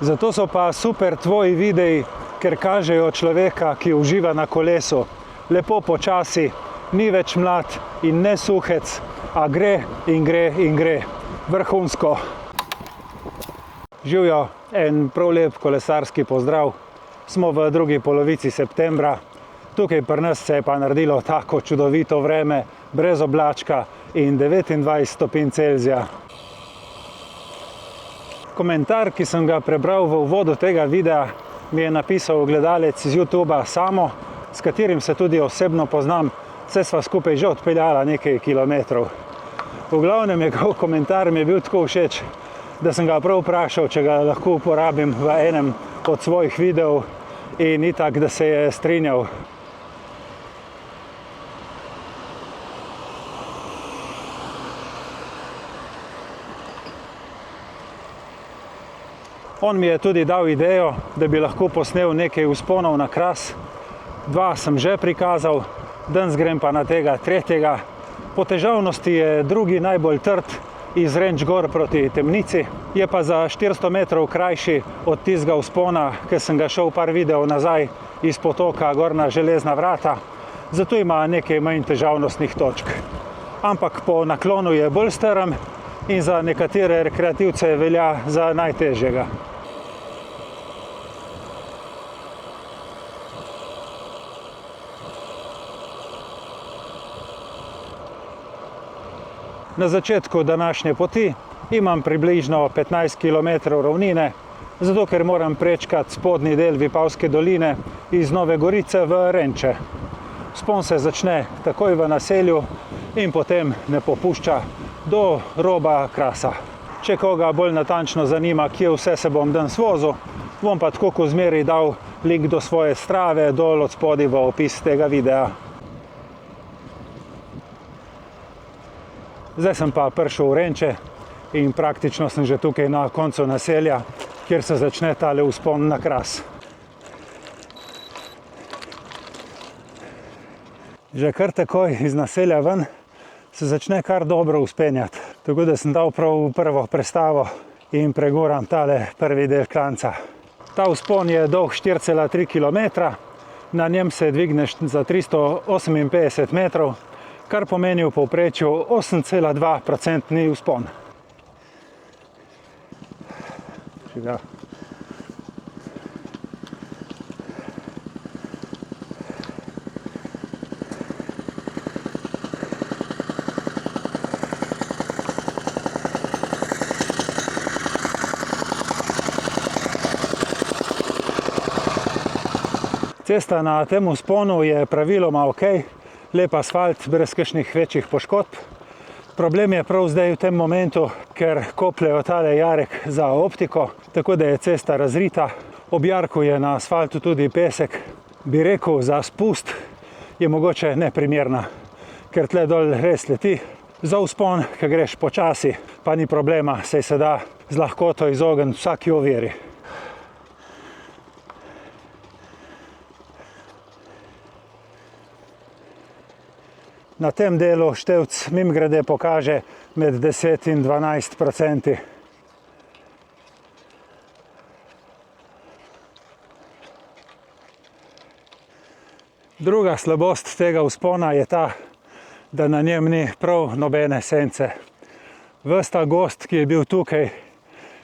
Zato so pa super tvoji videi, ker kažejo človeka, ki uživa na kolesu. Lepo počasi, ni več mlad in ne suhec, a gre in gre in gre. Vrhunsko. Živjo, en prav lep kolesarski pozdrav. Smo v drugi polovici septembra. Tukaj pri nas se je pa naredilo tako čudovito vreme, brez oblačka in 29 stopinj Celzija. Komentar, ki sem ga prebral v uvodu tega videa, mi je napisal gledalec iz YouTubea Samo, s katerim se tudi osebno poznam, saj sva skupaj že odpeljala nekaj kilometrov. V glavnem njegov komentar mi je bil tako všeč, da sem ga prav vprašal, če ga lahko uporabim v enem od svojih videov in itak, da se je strinjal. On mi je tudi dal idejo, da bi lahko posnel nekaj vzponov na Kras. 2 sem že prikazal, danes grem pa na tega 3. Po težavnosti je drugi najbolj trd iz Renč gor proti Temnici. Je pa za 400 metrov krajši od tistega vzpona, ki sem ga šel par videov nazaj iz potoka Gornja Železna vrata. Zato ima nekaj manj težavnostnih točk. Ampak po naklonu je bolj strm in za nekatere rekreativce velja za najtežjega. Na začetku današnje poti imam približno 15 km ravnine, zato ker moram prečkati spodnji del Vipavske doline iz Nove Gorice v Renče. Vzpon se začne takoj v naselju in potem ne popušča do roba Krasa. Če koga bolj natančno zanima, kje vse se bom danes vozil, bom pa tako kot zmeraj dal link do svoje Strave dol od spodaj v opis tega videa. Zdaj sem pa prišel v Renče in praktično sem že tukaj na koncu naselja, kjer se začne tale vzpon na Kras. Že kar takoj iz naselja ven se začne kar dobro vzpenjati. Tako da sem dal prav prvo prestavo in pregoram tale prvi del klanca. Ta vzpon je dolg 4,3 km, na njem se dvigneš za 358 metrov, kar pomeni v povprečju 8,2% vzpon. Cesta na tem vzponu je praviloma ok, lep asfalt, brez kakšnih večjih poškodb. Problem je prav zdaj v tem momentu, ker kopljejo tale jarek za optiko, tako da je cesta razrita. Ob jarku je na asfaltu tudi pesek. Bi rekel, za spust je mogoče neprimerna, ker tle dol res leti. Za vzpon, ki greš počasi, pa ni problema, saj se da z lahkoto izogniti vsaki oviri. Na tem delu števc mimogrede pokaže med 10 in 12%. Druga slabost tega vzpona je ta, da na njem ni prav nobene sence. Ves ta gozd, ki je bil tukaj,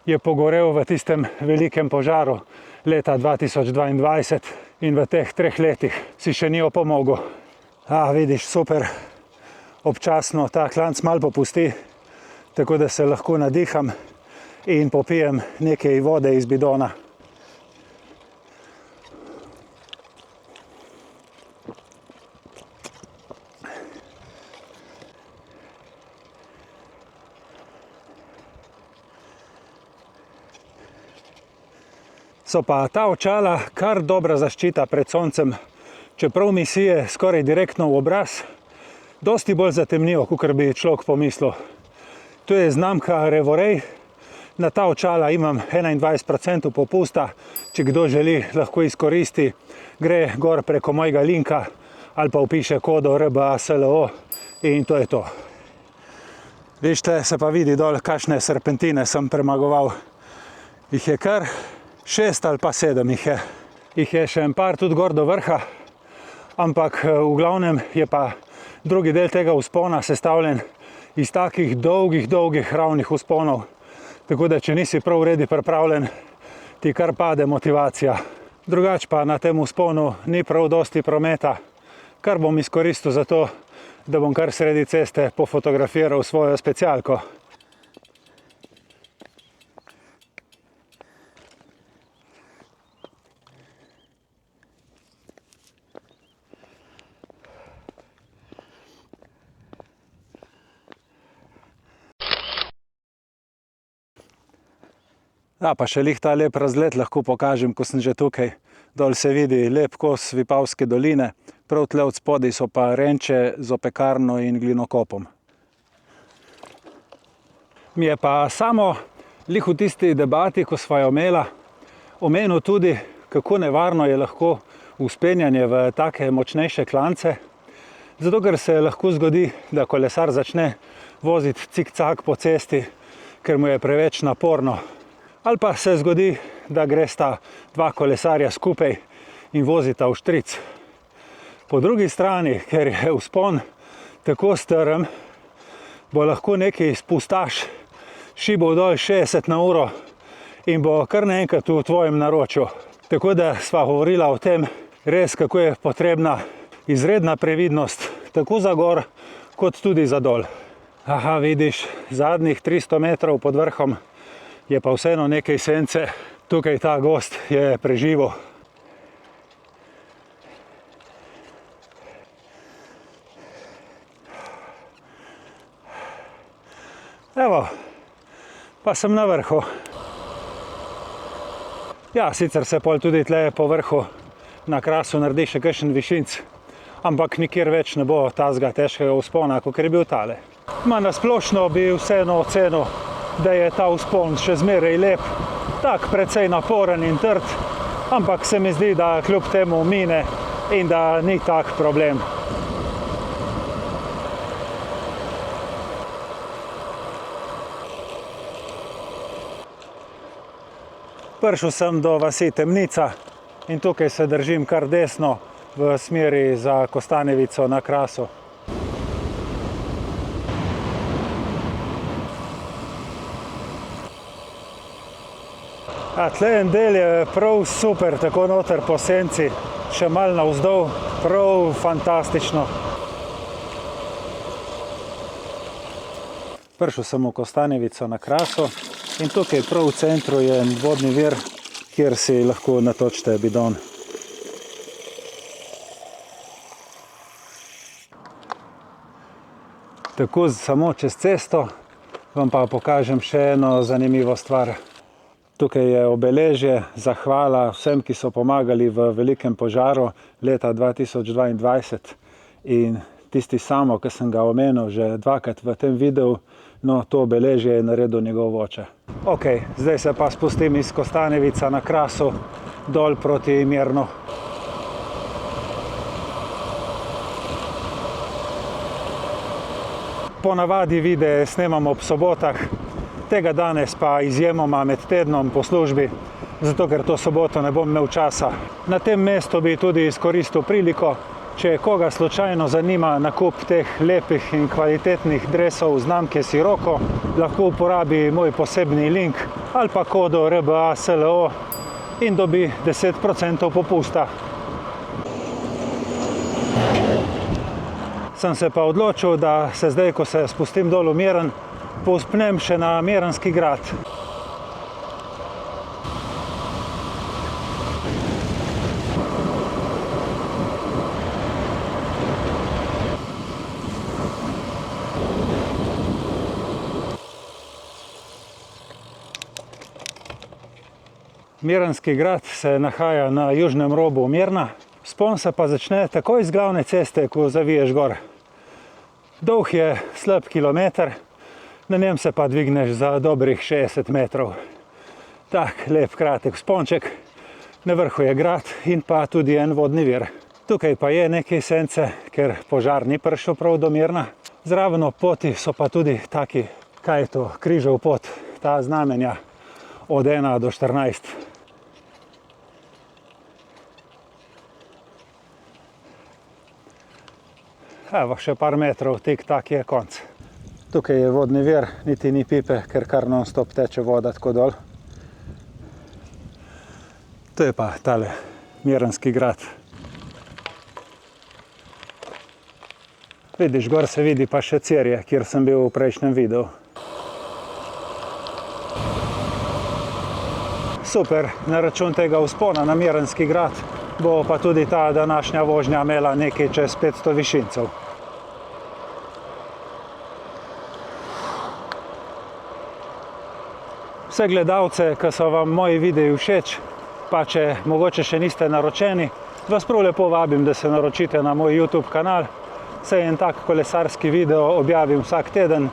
je pogorel v tistem velikem požaru leta 2022 in v teh 3 letih si še ni opomogel. Vidiš, super, občasno ta klanc malo popusti, tako da se lahko nadiham in popijem nekaj vode iz bidona. So pa ta očala kar dobra zaščita pred soncem. Čeprav mi sije skoraj direktno v obraz, dosti bolj zatemnijo, kakor bi človek pomislil. To je znamka Revorej. Na ta očala imam 21% popusta. Če kdo želi, lahko izkoristi. Gre gor preko mojega linka ali pa vpiše kodo RBASLO in to je to. Vište, se pa vidi dol, kakšne serpentine sem premagoval. Jih je kar. 6 ali pa 7 jih je. Jih je še en par tudi gor do vrha, ampak v glavnem je pa drugi del tega vzpona sestavljen iz takih dolgih ravnih vzponov. Tako da, če nisi prav redi pripravljen, ti kar pade motivacija. Drugače pa na tem vzponu ni prav dosti prometa, kar bom izkoristil za to, da bom kar sredi ceste pofotografiral svojo specialko. Ja, pa še lih ta lep razgled lahko pokažem, ko sem že tukaj. Dol se vidi lep kos Vipavske doline, prav tle od spodaj so pa Renče z opekarno in glinokopom. Mi je pa samo lih v tisti debati, ko sva jo imela, omenil tudi, kako nevarno je lahko vzpenjanje v take močnejše klance. Zato, ker se lahko zgodi, da kolesar začne voziti cik-cak po cesti, ker mu je preveč naporno. Ali pa se zgodi, da gresta dva kolesarja skupaj in vozita v štric. Po drugi strani, ker je vzpon tako strm, bo lahko neki spustaš šibal dol 60 na uro in bo kar naenkrat v tvojem naročju. Tako da sva govorila o tem, res kako je potrebna izredna previdnost, tako za gor, kot tudi za dol. Aha, vidiš, zadnjih 300 metrov pod vrhom je pa vseeno nekaj sence, tukaj ta gozd je preživel. Evo, pa sem na vrhu. Ja, sicer se pol tudi tle po vrhu na Krasu naredi še kakšen višinc, ampak nikjer več ne bo tazga težkega vzpona, kakor je bil tale. Ma na splošno bi vseeno ocenil, da je ta vzpon še zmeraj lep, tak precej naporen in trd, ampak se mi zdi, da kljub temu mine in da ni tak problem. Prišel sem do vasi Temnica in tukaj se držim kar desno v smeri za Kostanjevico na Krasu. A tle en del je prav super, tako noter po senci, še malo navzdol, prav fantastično. Prišel sem v Kostanjevico na Krasu in tukaj prav v centru je en vodni vir, kjer si lahko natočite bidon. Tako samo čez cesto vam pa pokažem še eno zanimivo stvar. Tukaj je obeležje, zahvala vsem, ki so pomagali v velikem požaru leta 2022 in tisti samo, ki sem ga omenil že dvakrat v tem videu, no to obeležje je naredil njegov oče. Ok, zdaj se pa spustim iz Kostanjevica na Krasu dol proti Mirnu. Ponavadi videe snemam ob sobotah, tega danes pa izjemoma med tednom po službi, zato ker to soboto ne bom imel časa. Na tem mestu bi tudi izkoristil priliko, če koga slučajno zanima nakup teh lepih in kvalitetnih dresov znamke Sirocco, lahko uporabi moj posebni link ali pa kodo RBASLO in dobi 10% popusta. Sem se pa odločil, da se zdaj, ko se spustim dol v Miren, povzpnem še na Mirenski grad. Mirenski grad se nahaja na južnem robu Mirna. Vzpon se pa začne takoj z glavne ceste, ko zaviješ gor. Dolg je slab kilometer, na njem se pa dvigneš za dobrih 60 metrov. Tak lep kratek vzponček, na vrhu je grad in pa tudi en vodni vir. Tukaj pa je nekaj sence, ker požar ni prišel prav do Mirna. Zraven ob poti so pa tudi taki, kaj je to, križev pot, ta znamenja od 1 do 14. Evo, še par metrov, tik tak je konc. Tukaj je vodni vir, niti ni pipe, ker kar non-stop teče voda tako dol. To je pa tale Miranski grad. Vidiš, gor se vidi pa še Cerje, kjer sem bil v prejšnjem videu. Super, na račun tega vzpona na Miranski grad bo pa tudi ta današnja vožnja imela nekaj čez 500 višincev. Vse gledalce, ki so vam moji videi všeč, pa če mogoče še niste naročeni, vas prav lepo vabim, da se naročite na moj YouTube kanal. Saj en tak kolesarski video objavim vsak teden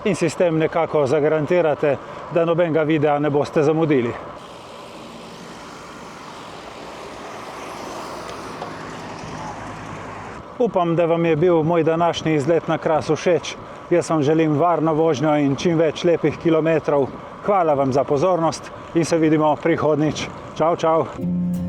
in si s tem nekako zagarantirate, da nobenega videa ne boste zamudili. Upam, da vam je bil moj današnji izlet na Kras všeč. Jaz vam želim varno vožnjo in čim več lepih kilometrov. Hvala vam za pozornost in se vidimo prihodnjič. Čau, čau!